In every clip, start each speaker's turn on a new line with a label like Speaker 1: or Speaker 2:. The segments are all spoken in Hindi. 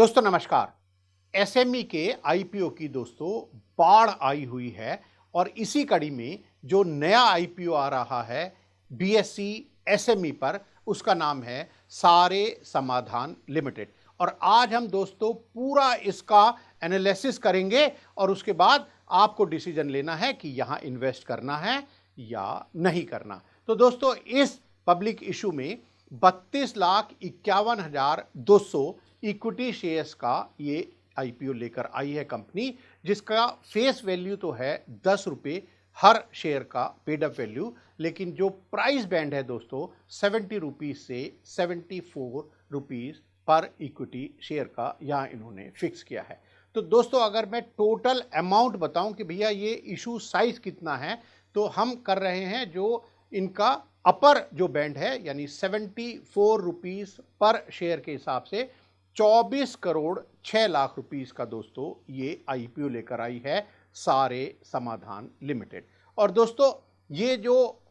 Speaker 1: दोस्तों नमस्कार। एसएमई के आईपीओ की दोस्तों बाढ़ आई हुई है और इसी कड़ी में जो नया आईपीओ आ रहा है बीएसई एसएमई पर, उसका नाम है सारे समाधान लिमिटेड। और आज हम दोस्तों पूरा इसका एनालिसिस करेंगे और उसके बाद आपको डिसीजन लेना है कि यहां इन्वेस्ट करना है या नहीं करना। तो दोस्तों इस पब्लिक इशू में 32,51,200 इक्विटी शेयर्स का ये आईपीओ लेकर आई है कंपनी, जिसका फेस वैल्यू तो है 10 रुपये हर शेयर का पेड अप वैल्यू, लेकिन जो प्राइस बैंड है दोस्तों 70 रुपीज से 74 रुपीज पर इक्विटी शेयर का यहां इन्होंने फिक्स किया है। तो दोस्तों अगर मैं टोटल अमाउंट बताऊं कि भैया ये इशू साइज कितना है, तो हम कर रहे हैं जो इनका अपर जो बैंड है यानी 74 रुपीज पर शेयर के हिसाब से 24 करोड़ 6 लाख रुपीस का दोस्तों ये आईपीओ लेकर आई है सारे समाधान लिमिटेड। और दोस्तों ये जो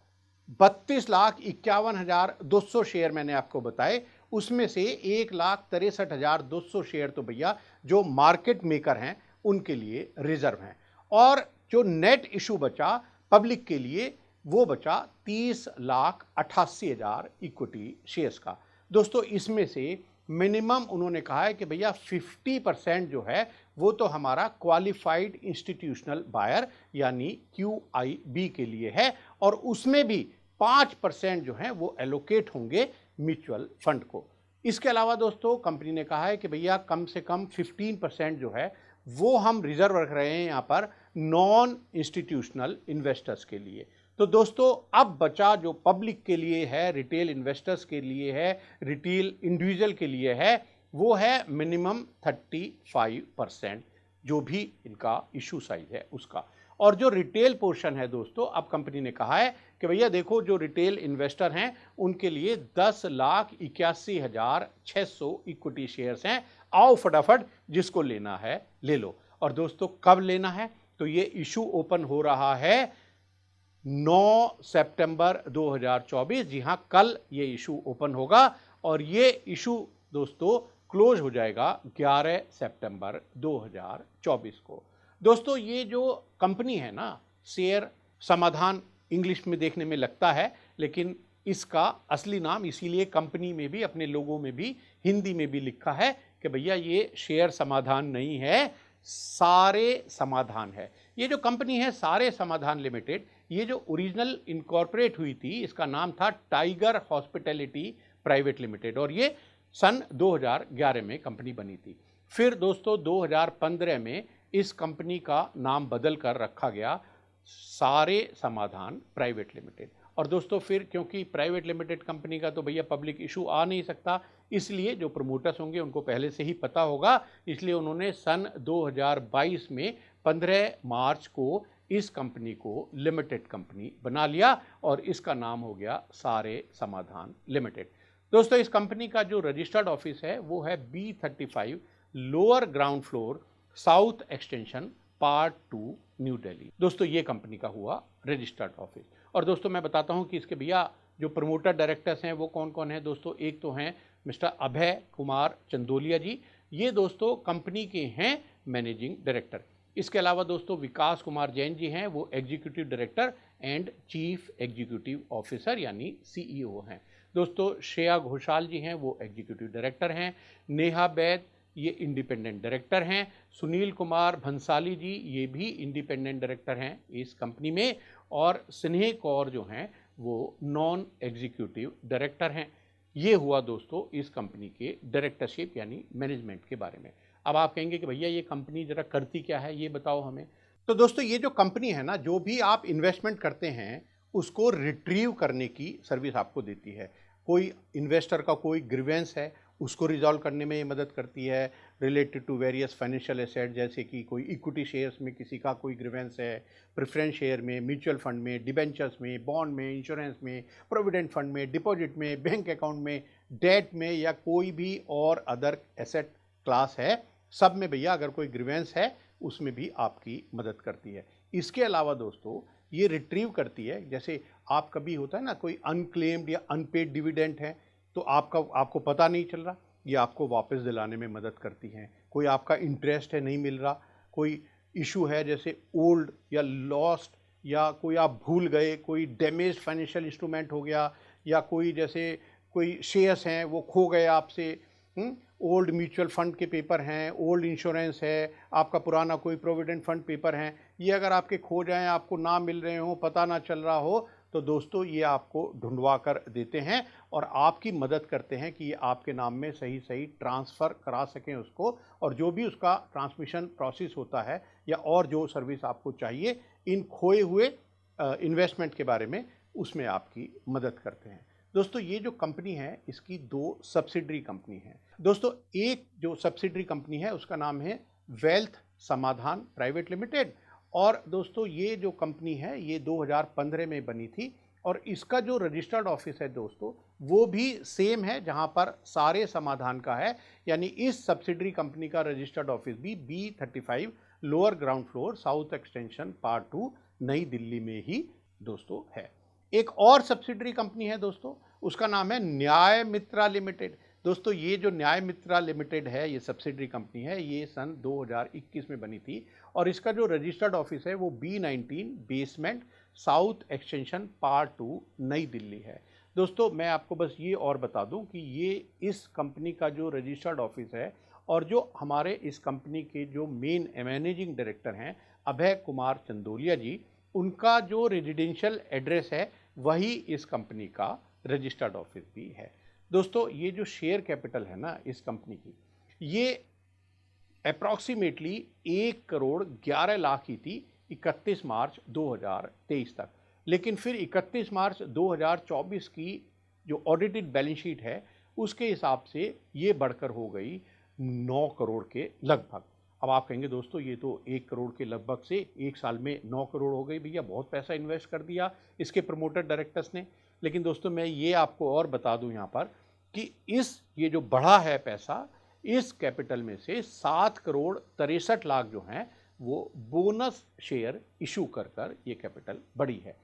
Speaker 1: 32,51,200 शेयर मैंने आपको बताए, उसमें से 1,63,200 शेयर तो भैया जो मार्केट मेकर हैं उनके लिए रिजर्व हैं, और जो नेट इशू बचा पब्लिक के लिए वो बचा 30,88,000 इक्विटी शेयर्स का। दोस्तों इसमें से मिनिमम उन्होंने कहा है कि भैया 50% जो है वो तो हमारा क्वालिफाइड इंस्टीट्यूशनल बायर यानी QIB के लिए है, और उसमें भी 5% जो है वो एलोकेट होंगे म्यूचुअल फंड को। इसके अलावा दोस्तों कंपनी ने कहा है कि भैया कम से कम 15% जो है वो हम रिजर्व रख रहे हैं यहाँ पर नॉन इंस्टीट्यूशनल इन्वेस्टर्स के लिए। तो दोस्तों अब बचा जो पब्लिक के लिए है, रिटेल इन्वेस्टर्स के लिए है, रिटेल इंडिविजुअल के लिए है, वो है मिनिमम 35% जो भी इनका इशू साइज है उसका। और जो रिटेल पोर्शन है दोस्तों, अब कंपनी ने कहा है कि भैया देखो जो रिटेल इन्वेस्टर हैं उनके लिए 10,81,600 इक्विटी शेयर्स हैं, आओ फटाफट जिसको लेना है ले लो। और दोस्तों कब लेना है, तो ये इशू ओपन हो रहा है 9 सितंबर 2024। जी हाँ, कल ये इशू ओपन होगा और ये इशू दोस्तों क्लोज हो जाएगा 11 सितंबर 2024 को। दोस्तों ये जो कंपनी है ना, शेयर समाधान इंग्लिश में देखने में लगता है, लेकिन इसका असली नाम इसीलिए कंपनी में भी, अपने लोगों में भी हिंदी में भी लिखा है कि भैया ये शेयर समाधान नहीं है, सारे समाधान है। ये जो कंपनी है सारे समाधान लिमिटेड, ये जो ओरिजिनल इनकॉर्पोरेट हुई थी इसका नाम था टाइगर हॉस्पिटैलिटी प्राइवेट लिमिटेड, और ये सन 2011 में कंपनी बनी थी। फिर दोस्तों 2015 में इस कंपनी का नाम बदल कर रखा गया सारे समाधान प्राइवेट लिमिटेड। और दोस्तों फिर क्योंकि प्राइवेट लिमिटेड कंपनी का तो भैया पब्लिक इशू आ नहीं सकता, इसलिए जो प्रमोटर्स होंगे उनको पहले से ही पता होगा, इसलिए उन्होंने सन 2022 में 15 मार्च को इस कंपनी को लिमिटेड कंपनी बना लिया और इसका नाम हो गया सारे समाधान लिमिटेड। दोस्तों इस कंपनी का जो रजिस्टर्ड ऑफिस है वो है B35 lower ground floor south extension part 2 new Delhi. दोस्तों ये कंपनी का हुआ रजिस्टर्ड ऑफिस। और दोस्तों मैं बताता हूं कि इसके भैया जो प्रमोटर डायरेक्टर्स हैं वो कौन कौन है दोस्तों। एक तो हैं मिस्टर अभय कुमार चंदोलिया जी, ये दोस्तों कंपनी के हैं मैनेजिंग डायरेक्टर। इसके अलावा दोस्तों विकास कुमार जैन जी हैं, वो executive director and chief executive officer यानी CEO हैं। दोस्तों श्रेया घोषाल जी हैं, वो एग्जीक्यूटिव डायरेक्टर हैं। नेहा बैद ये इंडिपेंडेंट डायरेक्टर हैं। सुनील कुमार भंसाली जी ये भी इंडिपेंडेंट डायरेक्टर हैं इस कंपनी में। और स्नेह कौर जो हैं वो नॉन एग्जीक्यूटिव डायरेक्टर हैं। ये हुआ दोस्तों इस कंपनी के डायरेक्टरशिप यानी मैनेजमेंट के बारे में। अब आप कहेंगे कि भैया ये कंपनी जरा करती क्या है, ये बताओ हमें। तो दोस्तों ये जो कंपनी है ना, जो भी आप इन्वेस्टमेंट करते हैं उसको रिट्रीव करने की सर्विस आपको देती है। कोई इन्वेस्टर का कोई ग्रीवेंस है उसको रिजॉल्व करने में ये मदद करती है, related to various financial asset, जैसे कि कोई इक्विटी शेयर्स में किसी का कोई ग्रीवेंस है, प्रेफरेंस शेयर में, म्यूचुअल फंड में, डिबेंचर्स में, बॉन्ड में, इंश्योरेंस में, प्रोविडेंट फंड में, डिपॉजिट में, बैंक अकाउंट में, डेट में, या कोई भी और अदर एसेट क्लास है, सब में भैया अगर कोई ग्रीवेंस है उसमें भी आपकी मदद करती है। इसके अलावा दोस्तों ये रिट्रीव करती है, जैसे आप कभी होता है ना कोई अनक्लेम्ड या अनपेड डिविडेंड है तो आपको पता नहीं चल रहा, ये आपको वापस दिलाने में मदद करती हैं। कोई आपका इंटरेस्ट है नहीं मिल रहा, कोई इशू है जैसे ओल्ड या लॉस्ट, या कोई आप भूल गए, कोई डैमेज फाइनेंशियल इंस्ट्रूमेंट हो गया, या कोई जैसे कोई शेयर्स हैं वो खो गए आपसे, ओल्ड म्यूचुअल फंड के पेपर हैं, ओल्ड इंश्योरेंस है, आपका पुराना कोई प्रोविडेंट फंड पेपर हैं, ये अगर आपके खो जाएं, आपको ना मिल रहे हो, पता ना चल रहा हो, तो दोस्तों ये आपको ढूंढवा कर देते हैं और आपकी मदद करते हैं कि ये आपके नाम में सही सही ट्रांसफ़र करा सकें उसको, और जो भी उसका ट्रांसमिशन प्रोसेस होता है या और जो सर्विस आपको चाहिए इन खोए हुए इन्वेस्टमेंट के बारे में, उसमें आपकी मदद करते हैं। दोस्तों ये जो कंपनी है इसकी 2 सब्सिडरी कंपनी है। दोस्तों एक जो सब्सिडरी कंपनी है उसका नाम है वेल्थ समाधान प्राइवेट लिमिटेड, और दोस्तों ये जो कंपनी है ये 2015 में बनी थी, और इसका जो रजिस्टर्ड ऑफिस है दोस्तों वो भी सेम है जहां पर सारे समाधान का है, यानी इस सब्सिडरी कंपनी का रजिस्टर्ड ऑफिस भी B35 lower ground floor south extension part 2 नई दिल्ली में ही दोस्तों है। एक और सब्सिडरी कंपनी है दोस्तों, उसका नाम है न्याय मित्रा लिमिटेड। दोस्तों ये जो न्याय मित्रा लिमिटेड है ये सब्सिडरी कंपनी है, ये सन 2021 में बनी थी, और इसका जो रजिस्टर्ड ऑफिस है वो B19 basement south extension part 2 नई दिल्ली है। दोस्तों मैं आपको बस ये और बता दूं कि ये इस कंपनी का जो रजिस्टर्ड ऑफिस है, और जो हमारे इस कंपनी के जो मेन मैनेजिंग डायरेक्टर हैं अभय कुमार चंदोलिया जी, उनका जो रेजिडेंशियल एड्रेस है वही इस कंपनी का रजिस्टर्ड ऑफिस भी है। दोस्तों ये जो शेयर कैपिटल है ना इस कंपनी की, ये अप्रॉक्सीमेटली 1 करोड़ 11 लाख की थी 31 मार्च 2023 तक, लेकिन फिर 31 मार्च 2024 की जो ऑडिटेड बैलेंस शीट है उसके हिसाब से ये बढ़कर हो गई 9 करोड़ के लगभग। अब आप कहेंगे दोस्तों ये तो 1 करोड़ के लगभग से एक साल में 9 करोड़ हो गई, भैया बहुत पैसा इन्वेस्ट कर दिया इसके प्रमोटर डायरेक्टर्स ने। लेकिन दोस्तों मैं ये आपको और बता दूं यहाँ पर कि ये जो बढ़ा है पैसा, इस कैपिटल में से 7 करोड़ 63 लाख जो हैं वो बोनस शेयर इशू कर ये कैपिटल बढ़ी है।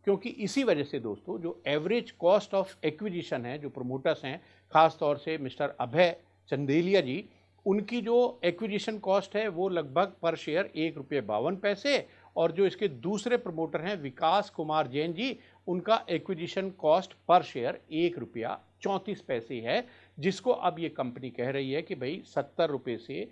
Speaker 1: क्योंकि इसी वजह से दोस्तों जो एवरेज कॉस्ट ऑफ एक्विजिशन है, जो प्रमोटर्स हैं खास तौर से मिस्टर अभय चंदेलिया जी, उनकी जो एक्विजिशन कॉस्ट है वो लगभग पर शेयर ₹1.52, और जो इसके दूसरे प्रमोटर हैं विकास कुमार जैन जी, उनका एक्विजिशन कॉस्ट पर शेयर ₹1.34 है, जिसको अब ये कंपनी कह रही है कि भाई 70 रुपये से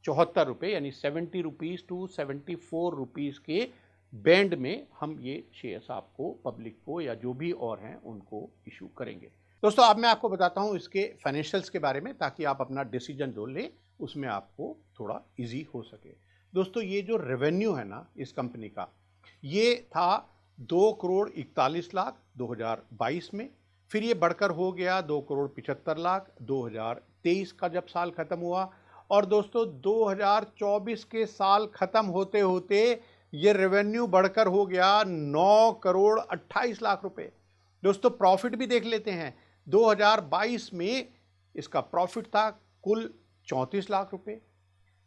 Speaker 1: 74 रुपये यानी 70 रुपीज़ टू 74 रुपीज़ के बैंड में हम ये शेयर्स आपको पब्लिक को या जो भी और हैं उनको इशू करेंगे। दोस्तों अब मैं आपको बताता हूँ इसके फाइनेंशियल्स के बारे में, ताकि आप अपना डिसीजन जो लें उसमें आपको थोड़ा इजी हो सके। दोस्तों ये जो रेवेन्यू है ना इस कंपनी का, ये था 2 करोड़ 41 लाख 2022 में, फिर ये बढ़कर हो गया 2 करोड़ 75 लाख 2023 का जब साल खत्म हुआ, और दोस्तों 2024 के साल खत्म होते होते ये रेवेन्यू बढ़कर हो गया 9 करोड़ 28 लाख रुपए। दोस्तों प्रॉफिट भी देख लेते हैं, 2022 में इसका प्रॉफिट था कुल 34 लाख रुपए,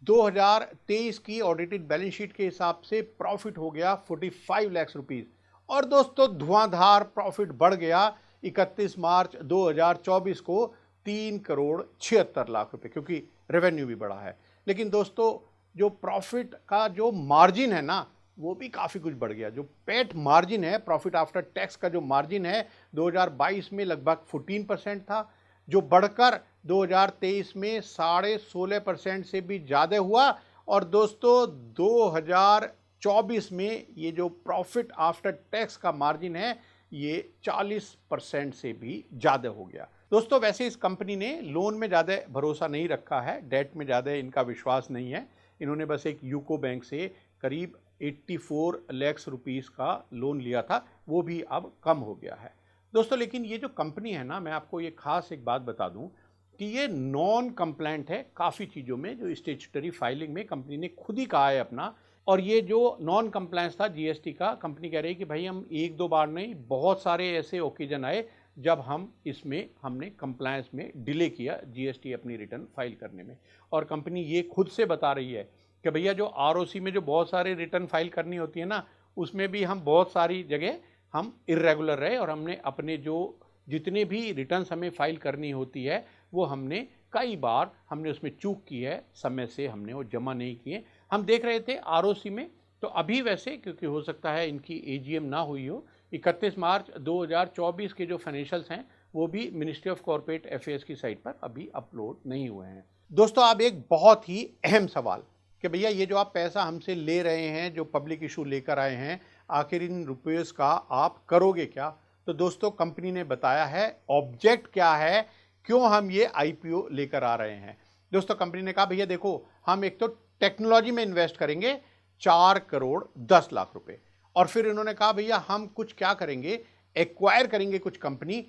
Speaker 1: 2023 की ऑडिटेड बैलेंस शीट के हिसाब से प्रॉफिट हो गया 45 लाख रुपीस, और दोस्तों धुआंधार प्रॉफिट बढ़ गया 31 मार्च 2024 को 3 करोड़ 76 लाख रुपए, क्योंकि रेवेन्यू भी बढ़ा है। लेकिन दोस्तों जो प्रॉफिट का जो मार्जिन है ना वो भी काफ़ी कुछ बढ़ गया। जो पेट मार्जिन है, प्रॉफिट आफ्टर टैक्स का जो मार्जिन है 2022 में लगभग 14% था, जो बढ़कर 2023 में 16.5% से भी ज़्यादा हुआ, और दोस्तों 2024 में ये जो प्रॉफिट आफ्टर टैक्स का मार्जिन है ये 40% से भी ज़्यादा हो गया। दोस्तों वैसे इस कंपनी ने लोन में ज़्यादा भरोसा नहीं रखा है, डेट में ज़्यादा इनका विश्वास नहीं है। इन्होंने बस एक यूको बैंक से करीब 84 लाख रुपीस का लोन लिया था, वो भी अब कम हो गया है दोस्तों। लेकिन ये जो कंपनी है ना, मैं आपको ये खास एक बात बता दूं कि ये नॉन कंप्लायंट है काफ़ी चीज़ों में, जो स्टेचुटरी फाइलिंग में कंपनी ने खुद ही कहा है अपना। और ये जो नॉन कंप्लायंस था जीएसटी का, कंपनी कह रही है कि भाई हम 1-2 बार नहीं, बहुत सारे ऐसे ओकेजन आए जब हमने कंप्लायंस में डिले किया जीएसटी अपनी रिटर्न फाइल करने में। और कंपनी ये खुद से बता रही है कि भैया जो आरओसी में जो बहुत सारे रिटर्न फाइल करनी होती है ना, उसमें भी हम बहुत सारी जगह हम इर्रेगुलर रहे, और हमने अपने जो जितने भी रिटर्न्स हमें फाइल करनी होती है वो हमने कई बार हमने उसमें चूक की है, समय से हमने वो जमा नहीं किए। हम देख रहे थे आरओसी में, तो अभी वैसे क्योंकि हो सकता है इनकी एजीएम ना हुई हो, 31 मार्च 2024 के जो फाइनेंशियल्स हैं वो भी मिनिस्ट्री ऑफ कॉर्पोरेट अफेयर्स की साइट पर अभी अपलोड नहीं हुए हैं। दोस्तों अब एक बहुत ही अहम सवाल कि भैया ये जो आप पैसा हमसे ले रहे हैं, जो पब्लिक इशू लेकर आए हैं, आखिर इन रुपये का आप करोगे क्या? तो दोस्तों कंपनी ने बताया है ऑब्जेक्ट क्या है, क्यों हम ये आईपीओ लेकर आ रहे हैं। दोस्तों कंपनी ने कहा भैया देखो, हम एक तो टेक्नोलॉजी में इन्वेस्ट करेंगे 4 करोड़ 10 लाख रुपए, और फिर इन्होंने कहा भैया हम कुछ क्या करेंगे, एक्वायर करेंगे कुछ कंपनी।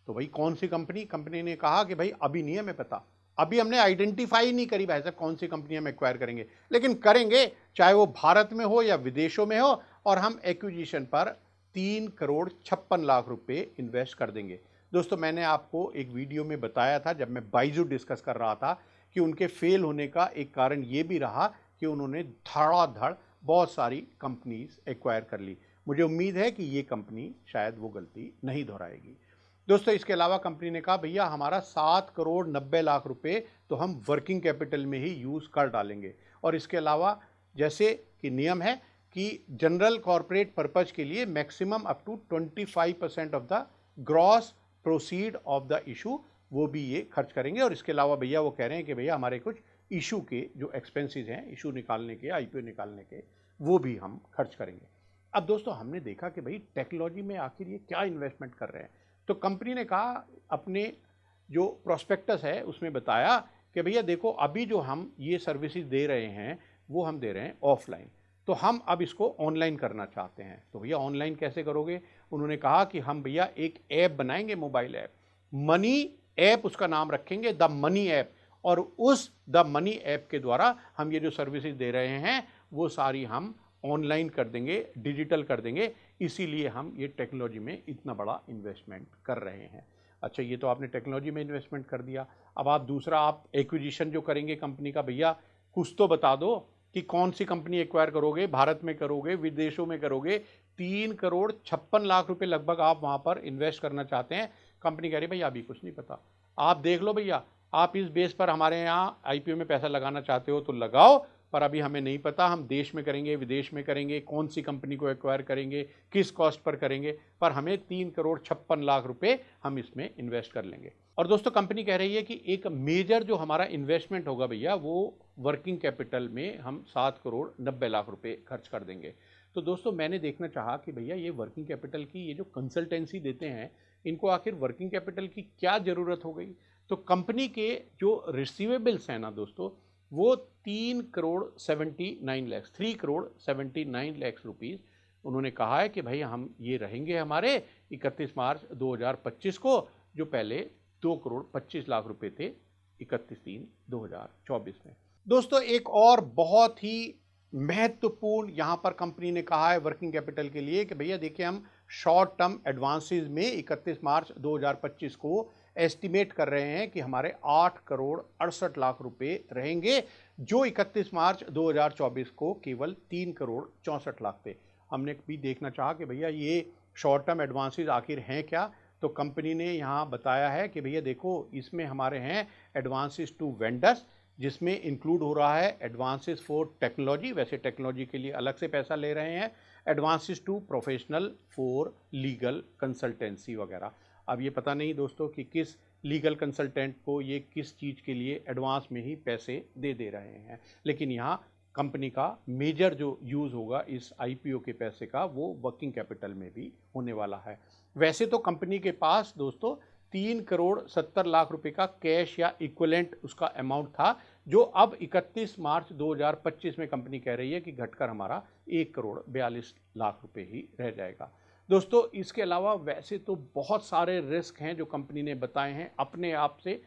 Speaker 1: तो भाई कौन सी कंपनी? कंपनी ने कहा कि भाई अभी नहीं हमें पता, अभी हमने आइडेंटिफाई नहीं करी भाई साहब कौन सी कंपनी हम एक्वायर करेंगे, लेकिन करेंगे चाहे वो भारत में हो या विदेशों में हो, और हम एक्विजिशन पर 3 करोड़ 56 लाख रुपए इन्वेस्ट कर देंगे। दोस्तों मैंने आपको एक वीडियो में बताया था जब मैं बाइजू डिस्कस कर रहा था कि उनके फेल होने का एक कारण ये भी रहा कि उन्होंने धड़ाधड़ बहुत सारी कंपनीज एक्वायर कर ली। मुझे उम्मीद है कि ये कंपनी शायद वो गलती नहीं दोहराएगी। दोस्तों इसके अलावा कंपनी ने कहा भैया हमारा 7 करोड़ 90 लाख रुपए तो हम वर्किंग कैपिटल में ही यूज़ कर डालेंगे, और इसके अलावा जैसे कि नियम है कि जनरल कॉर्पोरेट पर्पज के लिए maximum up to 25% of the gross proceed of the issue वो भी ये खर्च करेंगे। और इसके अलावा भैया वो कह रहे हैं कि भैया हमारे कुछ इशू के जो एक्सपेंसेस हैं इशू निकालने के, आईपीओ निकालने के, वो भी हम खर्च करेंगे। अब दोस्तों हमने देखा कि भाई टेक्नोलॉजी में आखिर ये क्या इन्वेस्टमेंट कर रहे हैं, तो कंपनी ने कहा अपने जो प्रोस्पेक्टस है उसमें बताया कि भैया देखो अभी जो हम ये सर्विसेज दे रहे हैं वो हम दे रहे हैं ऑफलाइन, तो हम अब इसको ऑनलाइन करना चाहते हैं। तो भैया ऑनलाइन कैसे करोगे? उन्होंने कहा कि हम भैया एक ऐप बनाएंगे, मोबाइल ऐप, मनी ऐप उसका नाम रखेंगे, द मनी ऐप, और उस द मनी ऐप के द्वारा हम ये जो सर्विसेज दे रहे हैं वो सारी हम ऑनलाइन कर देंगे, डिजिटल कर देंगे, इसीलिए हम ये टेक्नोलॉजी में इतना बड़ा इन्वेस्टमेंट कर रहे हैं। अच्छा ये तो आपने टेक्नोलॉजी में इन्वेस्टमेंट कर दिया, अब आप दूसरा आप एक्विजिशन जो करेंगे कंपनी का, भैया कुछ तो बता दो कि कौन सी कंपनी एक्वायर करोगे, भारत में करोगे, विदेशों में करोगे। 3 करोड़ 56 लाख रुपए लगभग आप वहाँ पर इन्वेस्ट करना चाहते हैं। कंपनी कह रही भैया अभी कुछ नहीं पता, आप देख लो भैया, आप इस बेस पर हमारे यहाँ आईपीओ में पैसा लगाना चाहते हो तो लगाओ, पर अभी हमें नहीं पता हम देश में करेंगे, विदेश में करेंगे, कौन सी कंपनी को एक्वायर करेंगे, किस कॉस्ट पर करेंगे, पर हमें 3 करोड़ 56 लाख रुपए हम इसमें इन्वेस्ट कर लेंगे। और दोस्तों कंपनी कह रही है कि एक मेजर जो हमारा इन्वेस्टमेंट होगा भैया वो वर्किंग कैपिटल में हम 7 करोड़ 90 लाख रुपए खर्च कर देंगे। तो दोस्तों मैंने देखना चाहा कि भैया ये वर्किंग कैपिटल की ये जो कंसल्टेंसी देते हैं इनको आखिर वर्किंग कैपिटल की क्या ज़रूरत हो गई। तो कंपनी के जो रिसीवेबल्स हैं ना दोस्तों वो 3 करोड़ 79 लैक्स 3 करोड़ 79 लैक्स रुपीज़ उन्होंने कहा है कि भाई हम ये रहेंगे हमारे 31 मार्च 2025 को, जो पहले 2 करोड़ 25 लाख रुपए थे 31/3/2024 में। दोस्तों एक और बहुत ही महत्वपूर्ण यहाँ पर कंपनी ने कहा है वर्किंग कैपिटल के लिए कि भैया देखिए हम शॉर्ट टर्म एडवांसेस में 31 मार्च 2025 को एस्टिमेट कर रहे हैं कि हमारे 8 करोड़ 68 लाख रुपए रहेंगे, जो 31 मार्च 2024 को केवल 3 करोड़ 64 लाख थे। हमने भी देखना चाहा कि भैया ये शॉर्ट टर्म एडवांसेस आखिर हैं क्या, तो कंपनी ने यहाँ बताया है कि भैया देखो इसमें हमारे हैं एडवांसेस टू वेंडर्स, जिसमें इंक्लूड हो रहा है एडवांसेस फॉर टेक्नोलॉजी, वैसे टेक्नोलॉजी के लिए अलग से पैसा ले रहे हैं, advances to professional for legal consultancy वगैरह। अब ये पता नहीं दोस्तों कि किस लीगल कंसल्टेंट को ये किस चीज़ के लिए एडवांस में ही पैसे दे रहे हैं, लेकिन यहाँ कंपनी का मेजर जो यूज़ होगा इस आईपीओ के पैसे का वो वर्किंग कैपिटल में भी होने वाला है। वैसे तो कंपनी के पास दोस्तों 3 करोड़ 70 लाख रुपए का कैश या इक्विवेलेंट उसका अमाउंट था, जो अब 31 मार्च 2025 में कंपनी कह रही है कि घटकर हमारा 1 करोड़ 42 लाख रुपए ही रह जाएगा। दोस्तों इसके अलावा वैसे तो बहुत सारे रिस्क हैं जो कंपनी ने बताए हैं अपने आप से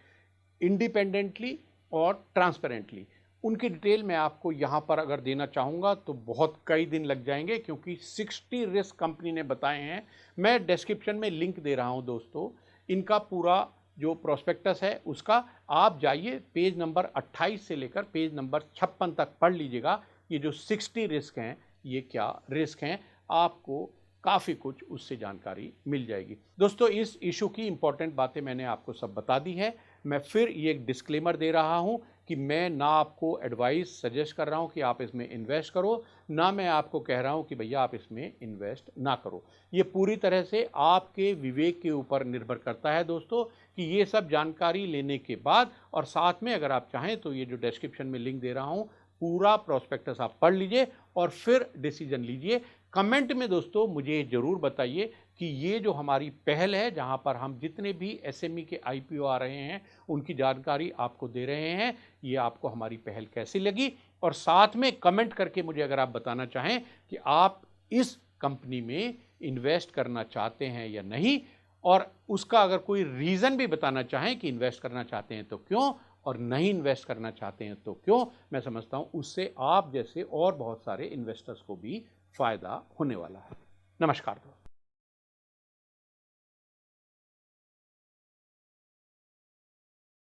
Speaker 1: इंडिपेंडेंटली और ट्रांसपेरेंटली, उनकी डिटेल मैं आपको यहाँ पर अगर देना चाहूँगा तो बहुत कई दिन लग जाएंगे, क्योंकि 60 रिस्क कंपनी ने बताए हैं। मैं डिस्क्रिप्शन में लिंक दे रहा हूँ दोस्तों, इनका पूरा जो प्रोस्पेक्टस है उसका आप जाइए पेज नंबर 28 से लेकर पेज नंबर 56 तक पढ़ लीजिएगा। ये जो 60 रिस्क हैं ये क्या रिस्क हैं, आपको काफ़ी कुछ उससे जानकारी मिल जाएगी। दोस्तों इस इशू की इंपॉर्टेंट बातें मैंने आपको सब बता दी है। मैं फिर ये एक डिस्क्लेमर दे रहा हूं कि मैं ना आपको एडवाइस सजेस्ट कर रहा हूं कि आप इसमें इन्वेस्ट करो, ना मैं आपको कह रहा हूं कि भैया आप इसमें इन्वेस्ट ना करो। ये पूरी तरह से आपके विवेक के ऊपर निर्भर करता है दोस्तों, कि ये सब जानकारी लेने के बाद और साथ में अगर आप चाहें तो ये जो डिस्क्रिप्शन में लिंक दे रहा हूं, पूरा प्रोस्पेक्टस आप पढ़ लीजिए और फिर डिसीजन लीजिए। कमेंट में दोस्तों मुझे ज़रूर बताइए कि ये जो हमारी पहल है, जहां पर हम जितने भी एसएमई के आईपीओ आ रहे हैं उनकी जानकारी आपको दे रहे हैं, ये आपको हमारी पहल कैसी लगी। और साथ में कमेंट करके मुझे अगर आप बताना चाहें कि आप इस कंपनी में इन्वेस्ट करना चाहते हैं या नहीं, और उसका अगर कोई रीज़न भी बताना चाहें कि इन्वेस्ट करना चाहते हैं तो क्यों और नहीं इन्वेस्ट करना चाहते हैं तो क्यों, मैं समझता हूं उससे आप जैसे और बहुत सारे इन्वेस्टर्स को भी फायदा होने वाला है। नमस्कार दोस्तों।